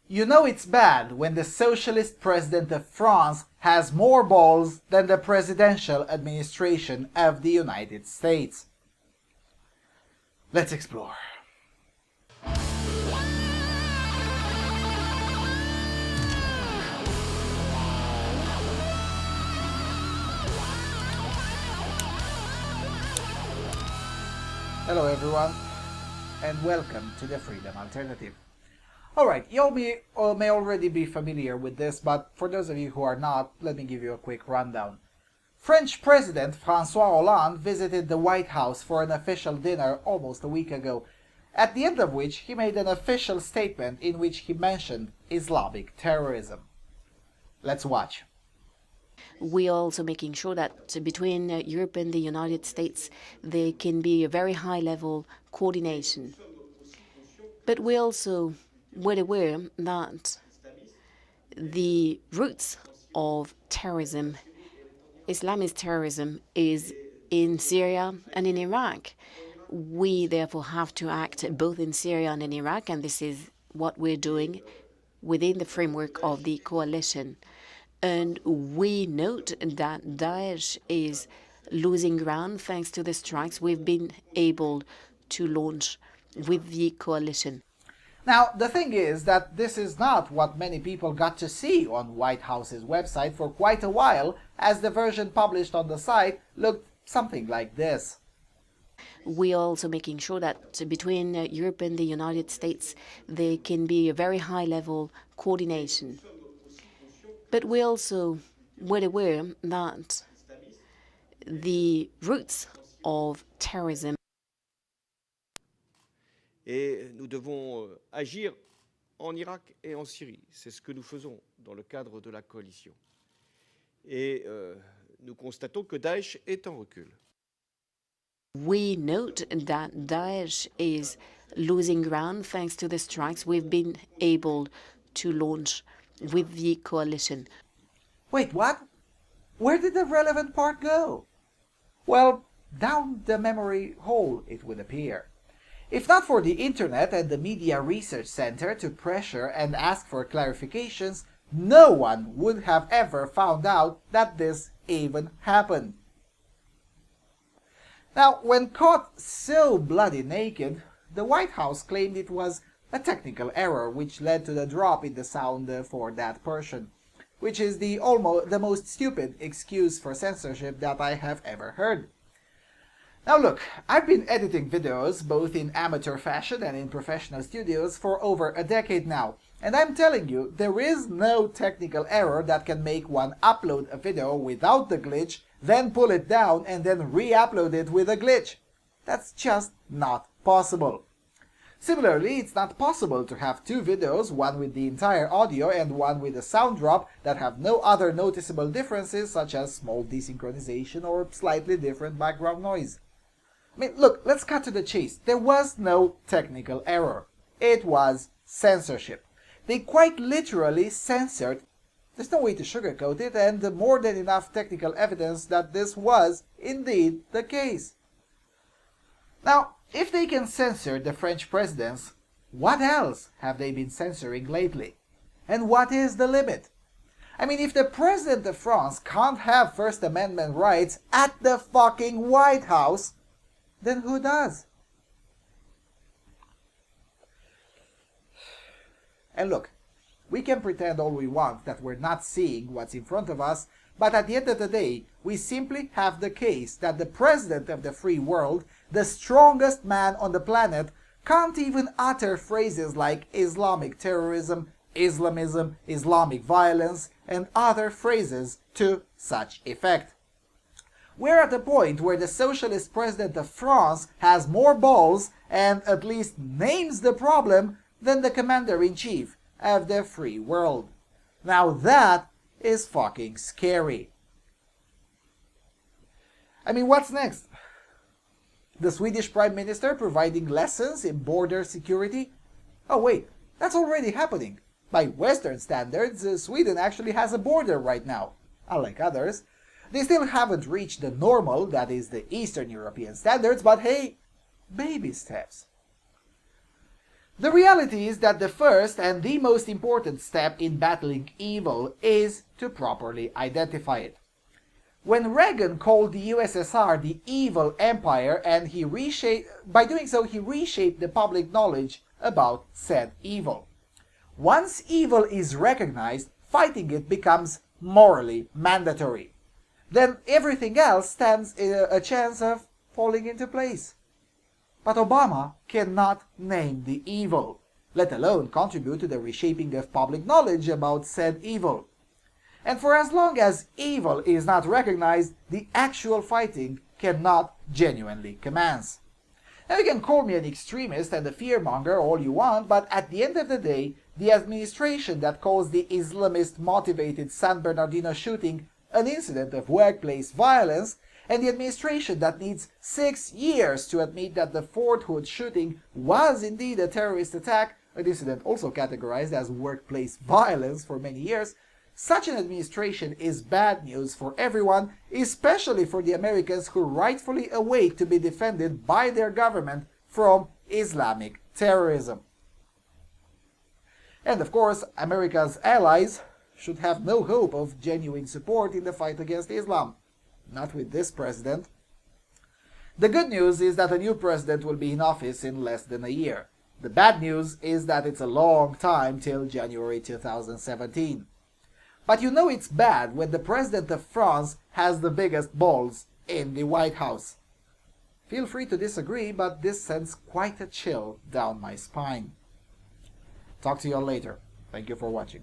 You know it's bad when the socialist president of France has more balls than the presidential administration of the United States. Let's explore. Hello everyone, and welcome to the Freedom Alternative. Alright, you may already be familiar with this, but for those of you who are not, let me give you a quick rundown. French President François Hollande visited the White House for an official dinner almost a week ago, at the end of which he made an official statement in which he mentioned Islamic terrorism. Let's watch. We are also making sure that between Europe and the United States there can be a very high-level coordination. But we're also well aware that the roots of terrorism, Islamist terrorism, is in Syria and in Iraq. We therefore have to act both in Syria and in Iraq, and this is what we're doing within the framework of the coalition. And we note that Daesh is losing ground thanks to the strikes we've been able to launch with the coalition. Now, the thing is that this is not what many people got to see on White House's website for quite a while, as the version published on the site looked something like this. We are also making sure that between Europe and the United States there can be a very high-level coordination. But we're also well aware that the roots of terrorism. Et nous devons agir en Irak et en Syrie. C'est ce que nous faisons dans le cadre de la coalition. Et nous constatons que Daesh est en recul. We note that Daesh is losing ground thanks to the strikes we've been able to launch with the coalition. Wait, what? Where did the relevant part go? Well, down the memory hole it would appear. If not for the internet and the Media Research Center to pressure and ask for clarifications, no one would have ever found out that this even happened. Now, when caught so bloody naked, the White House claimed it was a technical error which led to the drop in the sound for that portion, which is the most stupid excuse for censorship that I have ever heard. Now look, I've been editing videos both in amateur fashion and in professional studios for over a decade now, and I'm telling you, there is no technical error that can make one upload a video without the glitch, then pull it down and then re-upload it with a glitch. That's just not possible. Similarly, it's not possible to have two videos, one with the entire audio and one with a sound drop, that have no other noticeable differences such as small desynchronization or slightly different background noise. I mean, look, let's cut to the chase. There was no technical error. It was censorship. They quite literally censored. There's no way to sugarcoat it, and more than enough technical evidence that this was indeed the case. Now, if they can censor the French presidents, what else have they been censoring lately? And what is the limit? I mean, if the president of France can't have First Amendment rights at the fucking White House, then who does? And look, we can pretend all we want that we're not seeing what's in front of us, but at the end of the day, we simply have the case that the president of the free world, the strongest man on the planet, can't even utter phrases like Islamic terrorism, Islamism, Islamic violence, and other phrases to such effect. We're at a point where the socialist president of France has more balls and at least names the problem than the commander-in-chief of the free world. Now that is fucking scary. I mean, what's next? The Swedish Prime Minister providing lessons in border security? Oh wait, that's already happening. By Western standards, Sweden actually has a border right now. Unlike others, they still haven't reached the normal, that is the Eastern European standards, but hey, baby steps. The reality is that the first and the most important step in battling evil is to properly identify it. When Reagan called the USSR the evil empire and by doing so he reshaped the public knowledge about said evil. Once evil is recognized, fighting it becomes morally mandatory. Then everything else stands a chance of falling into place. But Obama cannot name the evil, let alone contribute to the reshaping of public knowledge about said evil. And for as long as evil is not recognized, the actual fighting cannot genuinely commence. Now you can call me an extremist and a fearmonger all you want, but at the end of the day, the administration that calls the Islamist-motivated San Bernardino shooting an incident of workplace violence, and the administration that needs 6 years to admit that the Fort Hood shooting was indeed a terrorist attack, an incident also categorized as workplace violence for many years, such an administration is bad news for everyone, especially for the Americans who rightfully await to be defended by their government from Islamic terrorism. And of course, America's allies should have no hope of genuine support in the fight against Islam. Not with this president. The good news is that a new president will be in office in less than a year. The bad news is that it's a long time till January 2017. But you know it's bad when the president of France has the biggest balls in the White House. Feel free to disagree, but this sends quite a chill down my spine. Talk to you all later. Thank you for watching.